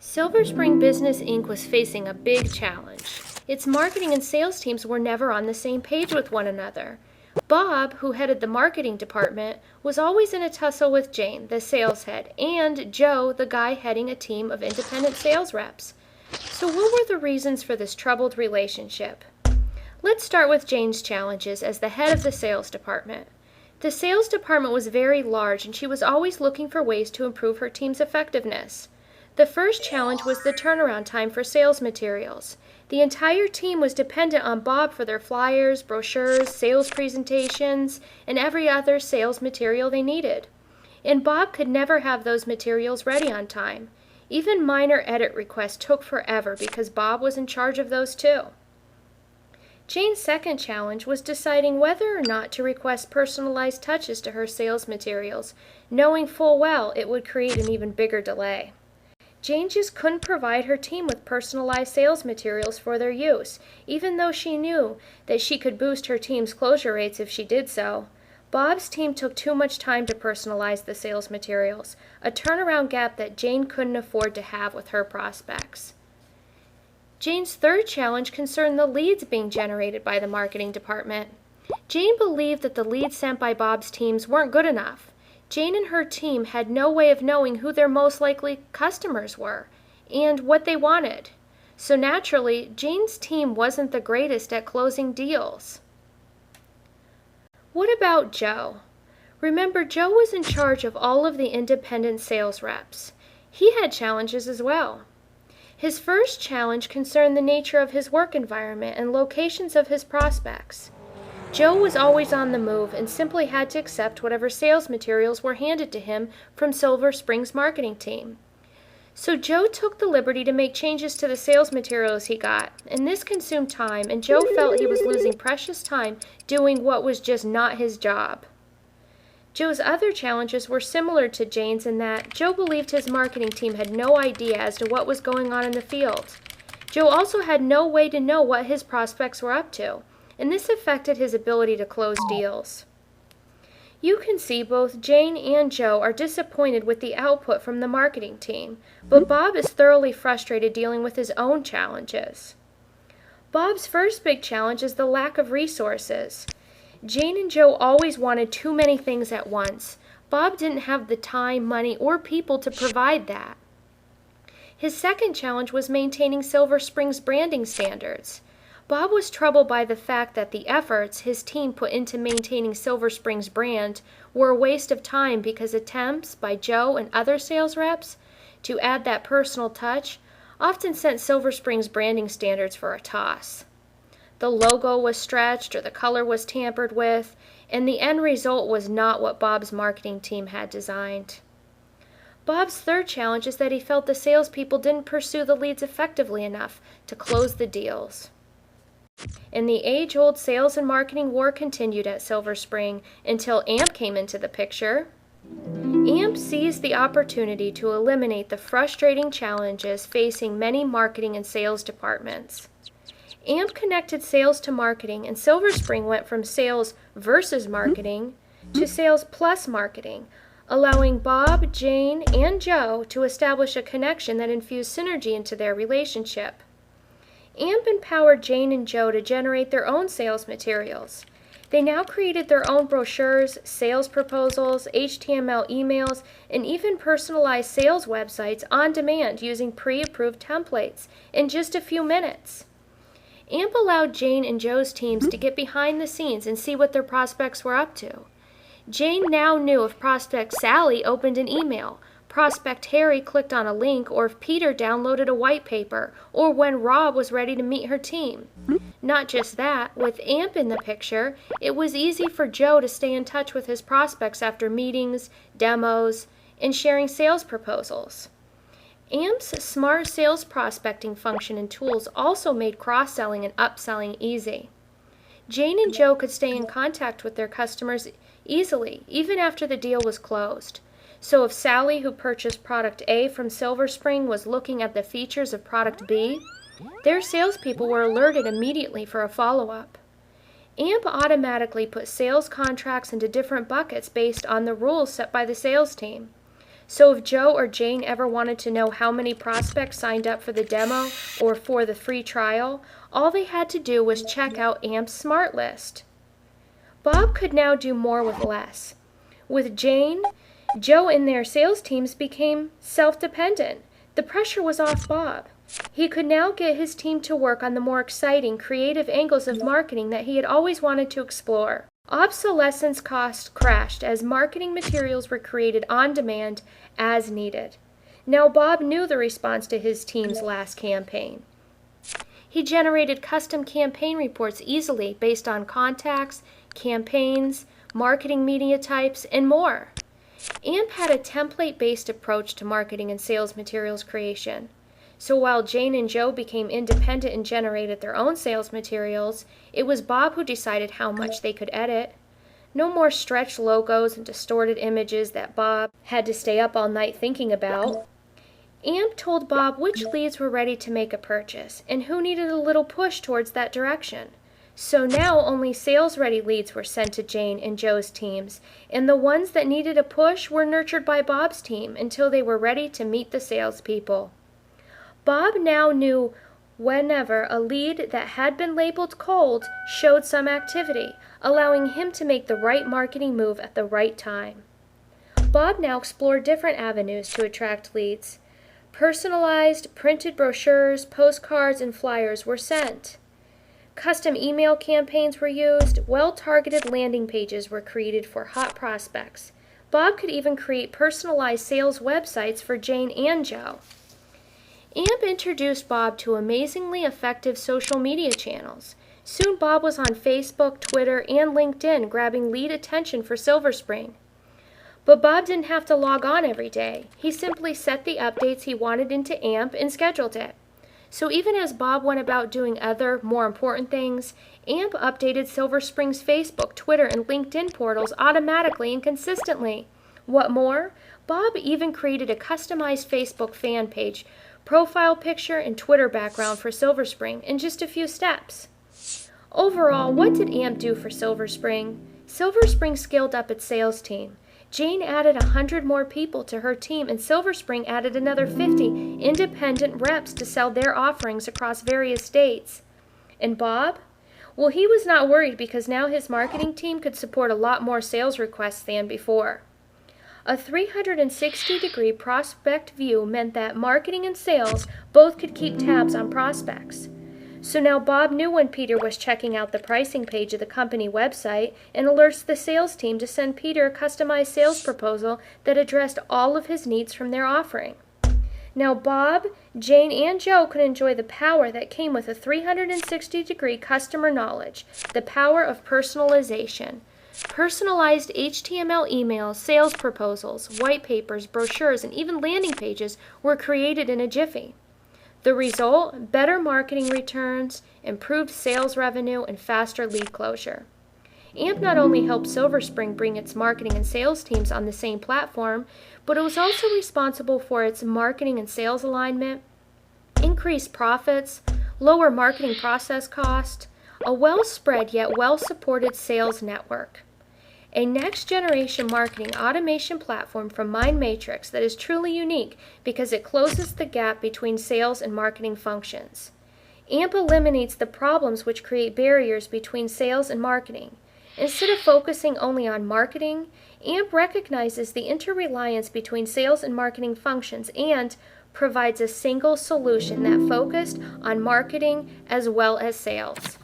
Silver Spring Business Inc. was facing a big challenge. Its marketing and sales teams were never on the same page with one another. Bob, who headed the marketing department, was always in a tussle with Jane, the sales head, and Joe, the guy heading a team of independent sales reps. So what were the reasons for this troubled relationship? Let's start with Jane's challenges as the head of the sales department. The sales department was very large, and she was always looking for ways to improve her team's effectiveness. The first challenge was the turnaround time for sales materials. The entire team was dependent on Bob for their flyers, brochures, sales presentations, and every other sales material they needed. And Bob could never have those materials ready on time. Even minor edit requests took forever because Bob was in charge of those too. Jane's second challenge was deciding whether or not to request personalized touches to her sales materials, knowing full well it would create an even bigger delay. Jane just couldn't provide her team with personalized sales materials for their use, even though she knew that she could boost her team's closure rates if she did so. Bob's team took too much time to personalize the sales materials, a turnaround gap that Jane couldn't afford to have with her prospects. Jane's third challenge concerned the leads being generated by the marketing department. Jane believed that the leads sent by Bob's teams weren't good enough. Jane and her team had no way of knowing who their most likely customers were and what they wanted. So naturally, Jane's team wasn't the greatest at closing deals. What about Joe? Remember, Joe was in charge of all of the independent sales reps. He had challenges as well. His first challenge concerned the nature of his work environment and locations of his prospects. Joe was always on the move and simply had to accept whatever sales materials were handed to him from Silver Spring's marketing team. So Joe took the liberty to make changes to the sales materials he got, and this consumed time, and Joe felt he was losing precious time doing what was just not his job. Joe's other challenges were similar to Jane's in that Joe believed his marketing team had no idea as to what was going on in the field. Joe also had no way to know what his prospects were up to, and this affected his ability to close deals. You can see both Jane and Joe are disappointed with the output from the marketing team, but Bob is thoroughly frustrated dealing with his own challenges. Bob's first big challenge is the lack of resources. Jane and Joe always wanted too many things at once. Bob didn't have the time, money, or people to provide that. His second challenge was maintaining Silver Spring's branding standards. Bob was troubled by the fact that the efforts his team put into maintaining Silver Spring's brand were a waste of time because attempts by Joe and other sales reps to add that personal touch often sent Silver Spring's branding standards for a toss. The logo was stretched or the color was tampered with, and the end result was not what Bob's marketing team had designed. Bob's third challenge is that he felt the salespeople didn't pursue the leads effectively enough to close the deals. And the age-old sales and marketing war continued at Silver Spring until AMP came into the picture. AMP seized the opportunity to eliminate the frustrating challenges facing many marketing and sales departments. AMP connected sales to marketing, and Silver Spring went from sales versus marketing to sales plus marketing, allowing Bob, Jane, and Joe to establish a connection that infused synergy into their relationship. AMP empowered Jane and Joe to generate their own sales materials. They now created their own brochures, sales proposals, HTML emails, and even personalized sales websites on demand using pre-approved templates in just a few minutes. AMP allowed Jane and Joe's teams to get behind the scenes and see what their prospects were up to. Jane now knew if prospect Sally opened an email, prospect Harry clicked on a link, or if Peter downloaded a white paper, or when Rob was ready to meet her team. Not just that, with AMP in the picture, it was easy for Joe to stay in touch with his prospects after meetings, demos, and sharing sales proposals. AMP's smart sales prospecting function and tools also made cross-selling and upselling easy. Jane and Joe could stay in contact with their customers easily, even after the deal was closed. So if Sally, who purchased product A from Silver Spring, was looking at the features of product B, their salespeople were alerted immediately for a follow-up. AMP automatically put sales contracts into different buckets based on the rules set by the sales team. So if Joe or Jane ever wanted to know how many prospects signed up for the demo or for the free trial, all they had to do was check out AMP's Smart List. Bob could now do more with less. With Jane, Joe and their sales teams became self-dependent. The pressure was off Bob. He could now get his team to work on the more exciting, creative angles of marketing that he had always wanted to explore. Obsolescence costs crashed as marketing materials were created on demand as needed. Now Bob knew the response to his team's last campaign. He generated custom campaign reports easily based on contacts, campaigns, marketing media types, and more. AMP had a template-based approach to marketing and sales materials creation. So while Jane and Joe became independent and generated their own sales materials, it was Bob who decided how much they could edit. No more stretched logos and distorted images that Bob had to stay up all night thinking about. AMP told Bob which leads were ready to make a purchase and who needed a little push towards that direction. So now only sales-ready leads were sent to Jane and Joe's teams, and the ones that needed a push were nurtured by Bob's team until they were ready to meet the salespeople. Bob now knew whenever a lead that had been labeled cold showed some activity, allowing him to make the right marketing move at the right time. Bob now explored different avenues to attract leads. Personalized, printed brochures, postcards, and flyers were sent. Custom email campaigns were used. Well-targeted landing pages were created for hot prospects. Bob could even create personalized sales websites for Jane and Joe. AMP introduced Bob to amazingly effective social media channels. Soon Bob was on Facebook, Twitter, and LinkedIn grabbing lead attention for Silver Spring. But Bob didn't have to log on every day. He simply set the updates he wanted into AMP and scheduled it. So even as Bob went about doing other, more important things, AMP updated Silver Spring's Facebook, Twitter, and LinkedIn portals automatically and consistently. What more, Bob even created a customized Facebook fan page, profile picture, and Twitter background for Silver Spring in just a few steps. Overall, what did AMP do for Silver Spring? Silver Spring scaled up its sales team. Jane added 100 more people to her team, and Silver Spring added another 50 independent reps to sell their offerings across various states. And Bob? Well, he was not worried because now his marketing team could support a lot more sales requests than before. A 360-degree prospect view meant that marketing and sales both could keep tabs on prospects. So now Bob knew when Peter was checking out the pricing page of the company website and alerts the sales team to send Peter a customized sales proposal that addressed all of his needs from their offering. Now Bob, Jane, and Joe could enjoy the power that came with a 360-degree customer knowledge, the power of personalization. Personalized HTML emails, sales proposals, white papers, brochures, and even landing pages were created in a jiffy. The result? Better marketing returns, improved sales revenue, and faster lead closure. AMP not only helped Silver Spring bring its marketing and sales teams on the same platform, but it was also responsible for its marketing and sales alignment, increased profits, lower marketing process cost, a well-spread yet well-supported sales network. A next-generation marketing automation platform from MindMatrix that is truly unique because it closes the gap between sales and marketing functions. AMP eliminates the problems which create barriers between sales and marketing. Instead of focusing only on marketing, AMP recognizes the interreliance between sales and marketing functions and provides a single solution that focused on marketing as well as sales.